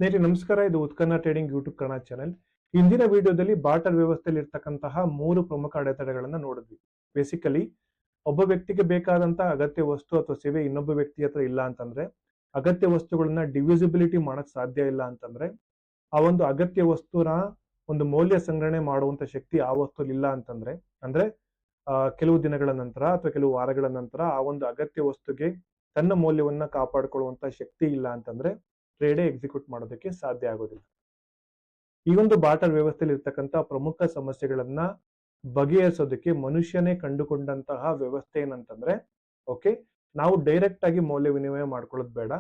ಸ್ನೇಹಿತರೆ ನಮಸ್ಕಾರ. ಇದು ಉತ್ಕನ್ನ ಟ್ರೇಡಿಂಗ್ ಯೂಟ್ಯೂಬ್ ಕನ್ನಡ ಚಾನೆಲ್. ಇಂದಿನ ವಿಡಿಯೋದಲ್ಲಿ ಬಾರ್ಟರ್ ವ್ಯವಸ್ಥೆಯಲ್ಲಿ ಇರ್ತಕ್ಕಂತಹ 3 ಪ್ರಮುಖ ಅಡೆತಡೆಗಳನ್ನ ನೋಡಿದ್ವಿ. ಬೇಸಿಕಲಿ ಒಬ್ಬ ವ್ಯಕ್ತಿಗೆ ಬೇಕಾದಂತ ಅಗತ್ಯ ವಸ್ತು ಅಥವಾ ಸೇವೆ ಇನ್ನೊಬ್ಬ ವ್ಯಕ್ತಿ ಹತ್ರ ಇಲ್ಲ ಅಂತಂದ್ರೆ, ಅಗತ್ಯ ವಸ್ತುಗಳನ್ನ ಡಿವಿಸಿಬಿಲಿಟಿ ಮಾಡಕ್ ಸಾಧ್ಯ ಇಲ್ಲ ಅಂತಂದ್ರೆ, ಆ ಒಂದು ಅಗತ್ಯ ವಸ್ತುನ ಒಂದು ಮೌಲ್ಯ ಸಂಗ್ರಹಣೆ ಮಾಡುವಂತ ಶಕ್ತಿ ಆ ವಸ್ತುಲಿ ಇಲ್ಲ ಅಂತಂದ್ರೆ, ಅಂದ್ರೆ ಕೆಲವು ದಿನಗಳ ನಂತರ ಅಥವಾ ಕೆಲವು ವಾರಗಳ ನಂತರ ಆ ಒಂದು ಅಗತ್ಯ ವಸ್ತುಗೆ ತನ್ನ ಮೌಲ್ಯವನ್ನ ಕಾಪಾಡಿಕೊಳ್ಳುವಂತ ಶಕ್ತಿ ಇಲ್ಲ ಅಂತಂದ್ರೆ ಟ್ರೇಡೇ ಎಕ್ಸಿಕ್ಯೂಟ್ ಮಾಡೋದಕ್ಕೆ ಸಾಧ್ಯ ಆಗೋದಿಲ್ಲ. ಈ ಒಂದು ಬಾರ್ಟರ್ ವ್ಯವಸ್ಥೆಯಲ್ಲಿ ಇರ್ತಕ್ಕಂಥ ಪ್ರಮುಖ ಸಮಸ್ಯೆಗಳನ್ನ ಬಗೆಹರಿಸೋದಕ್ಕೆ ಮನುಷ್ಯನೇ ಕಂಡುಕೊಂಡಂತಹ ವ್ಯವಸ್ಥೆ ಏನಂತಂದ್ರೆ, ಓಕೆ, ನಾವು ಡೈರೆಕ್ಟ್ ಆಗಿ ಮೌಲ್ಯ ವಿನಿಮಯ ಮಾಡ್ಕೊಳ್ಳೋದು ಬೇಡ,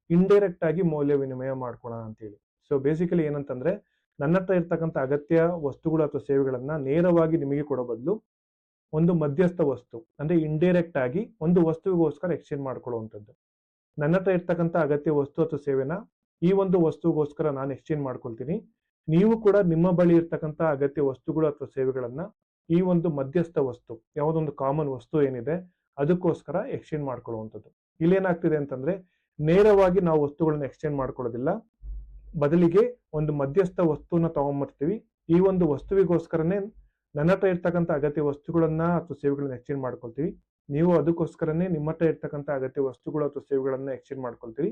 ಇಂಡೈರೆಕ್ಟ್ ಆಗಿ ಮೌಲ್ಯ ವಿನಿಮಯ ಮಾಡ್ಕೊಳ್ಳೋಣ ಅಂತ ಹೇಳಿ. ಸೊ ಬೇಸಿಕಲಿ ಏನಂತಂದ್ರೆ, ನನ್ನ ಹತ್ರ ಇರ್ತಕ್ಕಂಥ ಅಗತ್ಯ ವಸ್ತುಗಳು ಅಥವಾ ಸೇವೆಗಳನ್ನ ನೇರವಾಗಿ ನಿಮಗೆ ಕೊಡೋ ಬದಲು ಒಂದು ಮಧ್ಯಸ್ಥ ವಸ್ತು ಅಂದ್ರೆ ಇಂಡೈರೆಕ್ಟ್ ಆಗಿ ಒಂದು ವಸ್ತುವಿಗೋಸ್ಕರ ಎಕ್ಸ್ಚೇಂಜ್ ಮಾಡ್ಕೊಳ್ಳುವಂಥದ್ದು. ನನ್ನ ಹತ್ರ ಇರ್ತಕ್ಕಂಥ ಅಗತ್ಯ ವಸ್ತು ಅಥವಾ ಸೇವೆನ ಈ ಒಂದು ವಸ್ತುಗೋಸ್ಕರ ನಾನು ಎಕ್ಸ್ಚೇಂಜ್ ಮಾಡ್ಕೊಳ್ತೀನಿ. ನೀವು ಕೂಡ ನಿಮ್ಮ ಬಳಿ ಇರ್ತಕ್ಕಂಥ ಅಗತ್ಯ ವಸ್ತುಗಳು ಅಥವಾ ಸೇವೆಗಳನ್ನ ಈ ಒಂದು ಮಧ್ಯಸ್ಥ ವಸ್ತು, ಯಾವುದೊಂದು ಕಾಮನ್ ವಸ್ತು ಏನಿದೆ ಅದಕ್ಕೋಸ್ಕರ ಎಕ್ಸ್ಚೇಂಜ್ ಮಾಡ್ಕೊಳ್ಳುವಂಥದ್ದು. ಇಲ್ಲೇನಾಗ್ತಿದೆ ಅಂತಂದ್ರೆ, ನೇರವಾಗಿ ನಾವು ವಸ್ತುಗಳನ್ನ ಎಕ್ಸ್ಚೇಂಜ್ ಮಾಡ್ಕೊಳ್ಳೋದಿಲ್ಲ, ಬದಲಿಗೆ ಒಂದು ಮಧ್ಯಸ್ಥ ವಸ್ತುನ ತಗೊಂಡ್ಬರ್ತೀವಿ. ಈ ಒಂದು ವಸ್ತುವಿಗೋಸ್ಕರನೇ ನನ್ನ ಹತ್ರ ಇರ್ತಕ್ಕಂಥ ಅಗತ್ಯ ವಸ್ತುಗಳನ್ನ ಅಥವಾ ಸೇವೆಗಳನ್ನ ಎಕ್ಸ್ಚೇಂಜ್ ಮಾಡ್ಕೊಳ್ತೀವಿ. ನೀವು ಅದಕ್ಕೋಸ್ಕರನೇ ನಿಮ್ಮ ಹತ್ರ ಇರ್ತಕ್ಕಂಥ ಅಗತ್ಯ ವಸ್ತುಗಳು ಅಥವಾ ಸೇವೆಗಳನ್ನ ಎಕ್ಸ್ಚೇಂಜ್ ಮಾಡ್ಕೊಳ್ತೀವಿ.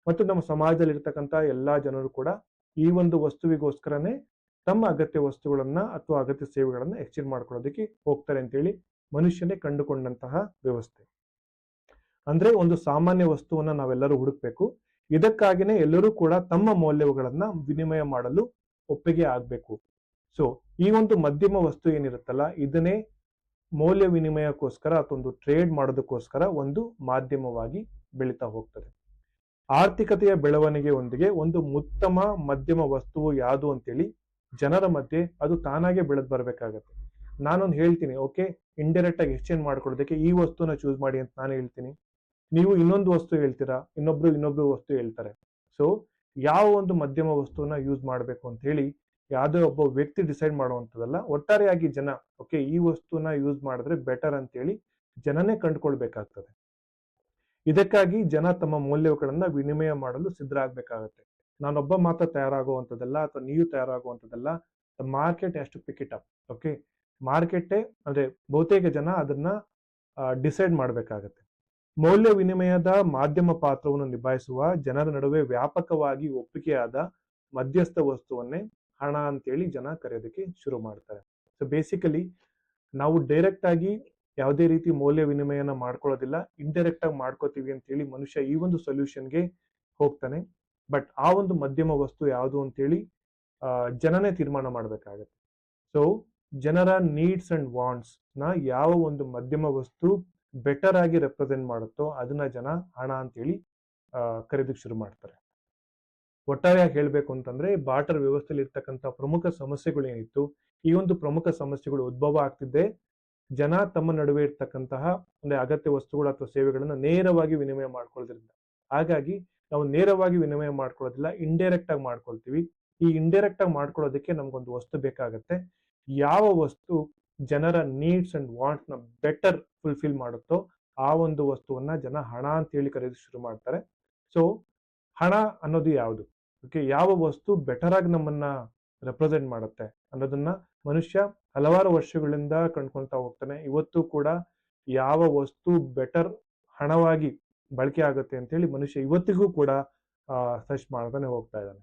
ಮತ್ತು ನಮ್ಮ ಸಮಾಜದಲ್ಲಿ ಇರ್ತಕ್ಕಂಥ ಎಲ್ಲಾ ಜನರು ಕೂಡ ಈ ಒಂದು ವಸ್ತುವಿಗೋಸ್ಕರನೇ ತಮ್ಮ ಅಗತ್ಯ ವಸ್ತುಗಳನ್ನ ಅಥವಾ ಅಗತ್ಯ ಸೇವೆಗಳನ್ನ ಎಕ್ಸ್ಚೇಂಜ್ ಮಾಡ್ಕೊಳ್ಳೋದಕ್ಕೆ ಹೋಗ್ತಾರೆ ಅಂತೇಳಿ ಮನುಷ್ಯನೇ ಕಂಡುಕೊಂಡಂತಹ ವ್ಯವಸ್ಥೆ. ಅಂದ್ರೆ ಒಂದು ಸಾಮಾನ್ಯ ವಸ್ತುವನ್ನ ನಾವೆಲ್ಲರೂ ಹುಡುಕ್ಬೇಕು. ಇದಕ್ಕಾಗಿನೇ ಎಲ್ಲರೂ ಕೂಡ ತಮ್ಮ ಮೌಲ್ಯಗಳನ್ನ ವಿನಿಮಯ ಮಾಡಲು ಒಪ್ಪಿಗೆ ಆಗ್ಬೇಕು. ಸೊ ಈ ಒಂದು ಮಧ್ಯಮ ವಸ್ತು ಏನಿರುತ್ತಲ್ಲ, ಇದನ್ನೇ ಮೌಲ್ಯ ವಿನಿಮಯಕ್ಕೋಸ್ಕರ ಅಥವಾ ಒಂದು ಟ್ರೇಡ್ ಮಾಡೋದಕ್ಕೋಸ್ಕರ ಒಂದು ಮಾಧ್ಯಮವಾಗಿ ಬೆಳೀತಾ ಹೋಗ್ತದೆ. ಆರ್ಥಿಕತೆಯ ಬೆಳವಣಿಗೆಯೊಂದಿಗೆ ಒಂದು ಉತ್ತಮ ಮಧ್ಯಮ ವಸ್ತುವು ಯಾವುದು ಅಂತೇಳಿ ಜನರ ಮಧ್ಯೆ ಅದು ತಾನಾಗೆ ಬೆಳೆದು ಬರ್ಬೇಕಾಗತ್ತೆ. ನಾನೊಂದು ಹೇಳ್ತೀನಿ, ಓಕೆ, ಇಂಡೈರೆಕ್ಟ್ ಆಗಿ ಎಕ್ಸ್ಚೇಂಜ್ ಮಾಡ್ಕೊಳ್ಳೋದಕ್ಕೆ ಈ ವಸ್ತುನ ಚೂಸ್ ಮಾಡಿ ಅಂತ ನಾನು ಹೇಳ್ತೀನಿ, ನೀವು ಇನ್ನೊಂದು ವಸ್ತು ಹೇಳ್ತೀರಾ, ಇನ್ನೊಬ್ರು ವಸ್ತು ಹೇಳ್ತಾರೆ. ಸೊ ಯಾವ ಒಂದು ಮಧ್ಯಮ ವಸ್ತುವನ್ನ ಯೂಸ್ ಮಾಡಬೇಕು ಅಂತ ಹೇಳಿ ಯಾವುದೋ ಒಬ್ಬ ವ್ಯಕ್ತಿ ಡಿಸೈಡ್ ಮಾಡುವಂಥದ್ದಲ್ಲ, ಒಟ್ಟಾರೆಯಾಗಿ ಜನ ಓಕೆ ಈ ವಸ್ತುನ ಯೂಸ್ ಮಾಡಿದ್ರೆ ಬೆಟರ್ ಅಂತೇಳಿ ಜನನೇ ಕಂಡುಕೊಳ್ಬೇಕಾಗ್ತದೆ. ಇದಕ್ಕಾಗಿ ಜನ ತಮ್ಮ ಮೌಲ್ಯಗಳನ್ನ ವಿನಿಮಯ ಮಾಡಲು ಸಿದ್ಧರಾಗಬೇಕಾಗತ್ತೆ. ನಾನೊಬ್ಬ ಮಾತ್ರ ತಯಾರಾಗುವಂಥದ್ದಲ್ಲ ಅಥವಾ ನೀವು ತಯಾರಾಗುವಂಥದ್ದಲ್ಲ, the market has to pick it up. Okay, ಮಾರ್ಕೆಟೇ ಅಂದ್ರೆ ಬಹುತೇಕ ಜನ ಅದನ್ನ ಡಿಸೈಡ್ ಮಾಡಬೇಕಾಗತ್ತೆ. ಮೌಲ್ಯ ವಿನಿಮಯದ ಮಾಧ್ಯಮ ಪಾತ್ರವನ್ನು ನಿಭಾಯಿಸುವ ಜನರ ನಡುವೆ ವ್ಯಾಪಕವಾಗಿ ಒಪ್ಪಿಗೆಯಾದ ಮಧ್ಯಸ್ಥ ವಸ್ತುವನ್ನೇ ಹಣ ಅಂತೇಳಿ ಜನ ಕರೆಯೋದಕ್ಕೆ ಶುರು ಮಾಡ್ತಾರೆ. ಸೊ ಬೇಸಿಕಲಿ ನಾವು ಡೈರೆಕ್ಟ್ ಆಗಿ ಯಾವುದೇ ರೀತಿ ಮೌಲ್ಯ ವಿನಿಮಯನ ಮಾಡ್ಕೊಳ್ಳೋದಿಲ್ಲ, ಇಂಡೈರೆಕ್ಟ್ ಆಗಿ ಮಾಡ್ಕೋತೀವಿ ಅಂತೇಳಿ ಮನುಷ್ಯ ಈ ಒಂದು ಸೊಲ್ಯೂಷನ್ಗೆ ಹೋಗ್ತಾನೆ. ಬಟ್ ಆ ಒಂದು ಮಧ್ಯಮ ವಸ್ತು ಯಾವುದು ಅಂತೇಳಿ ಜನನೇ ತೀರ್ಮಾನ ಮಾಡ್ಬೇಕಾಗತ್ತೆ. ಸೊ ಜನರ ನೀಡ್ಸ್ ಅಂಡ್ ವಾಂಟ್ಸ್ ನ ಯಾವ ಒಂದು ಮಧ್ಯಮ ವಸ್ತು ಬೆಟರ್ ಆಗಿ ರೆಪ್ರೆಸೆಂಟ್ ಮಾಡುತ್ತೋ ಅದನ್ನ ಜನ ಹಣ ಅಂತೇಳಿ ಕರೆಯೋದಕ್ಕೆ ಶುರು ಮಾಡ್ತಾರೆ. ಒಟ್ಟಾರೆಯಾಗಿ ಹೇಳ್ಬೇಕು ಅಂತಂದ್ರೆ, ಬಾರ್ಟರ್ ವ್ಯವಸ್ಥೆಯಲ್ಲಿ ಇರ್ತಕ್ಕಂಥ ಪ್ರಮುಖ ಸಮಸ್ಯೆಗಳು ಏನಿತ್ತು, ಈ ಒಂದು ಪ್ರಮುಖ ಸಮಸ್ಯೆಗಳು ಉದ್ಭವ ಆಗ್ತಿದ್ದೆ ಜನ ತಮ್ಮ ನಡುವೆ ಇರ್ತಕ್ಕಂತಹ ಅಂದ್ರೆ ಅಗತ್ಯ ವಸ್ತುಗಳು ಅಥವಾ ಸೇವೆಗಳನ್ನ ನೇರವಾಗಿ ವಿನಿಮಯ ಮಾಡ್ಕೊಳ್ಳೋದ್ರಿಂದ. ಹಾಗಾಗಿ ನಾವು ನೇರವಾಗಿ ವಿನಿಮಯ ಮಾಡ್ಕೊಳ್ಳೋದಿಲ್ಲ, ಇಂಡೈರೆಕ್ಟ್ ಆಗಿ ಮಾಡ್ಕೊಳ್ತೀವಿ. ಈ ಇಂಡೈರೆಕ್ಟ್ ಆಗಿ ಮಾಡ್ಕೊಳ್ಳೋದಕ್ಕೆ ನಮ್ಗೊಂದು ವಸ್ತು ಬೇಕಾಗತ್ತೆ. ಯಾವ ವಸ್ತು ಜನರ ನೀಡ್ಸ್ ಅಂಡ್ ವಾಂಟ್ಸ್ ನ ಬೆಟರ್ ಫುಲ್ಫಿಲ್ ಮಾಡುತ್ತೋ ಆ ಒಂದು ವಸ್ತುವನ್ನ ಜನ ಹಣ ಅಂತ ಹೇಳಿ ಕರೆಯೋದಕ್ಕೆ ಶುರು ಮಾಡ್ತಾರೆ. ಸೊ ಹಣ ಅನ್ನೋದು ಯಾವುದು, ಓಕೆ, ಯಾವ ವಸ್ತು ಬೆಟರ್ ಆಗಿ ನಮ್ಮನ್ನ ರೆಪ್ರೆಸೆಂಟ್ ಮಾಡುತ್ತೆ ಅನ್ನೋದನ್ನ ಮನುಷ್ಯ ಹಲವಾರು ವರ್ಷಗಳಿಂದ ಕಂಡ್ಕೊಂತಾ ಹೋಗ್ತಾನೆ. ಇವತ್ತು ಕೂಡ ಯಾವ ವಸ್ತು ಬೆಟರ್ ಹಣವಾಗಿ ಬಳಕೆ ಆಗುತ್ತೆ ಅಂತ ಹೇಳಿ ಮನುಷ್ಯ ಇವತ್ತಿಗೂ ಕೂಡ ಸರ್ಚ್ ಮಾಡ್ತಾನೆ ಹೋಗ್ತಾ ಇದ್ದಾನೆ.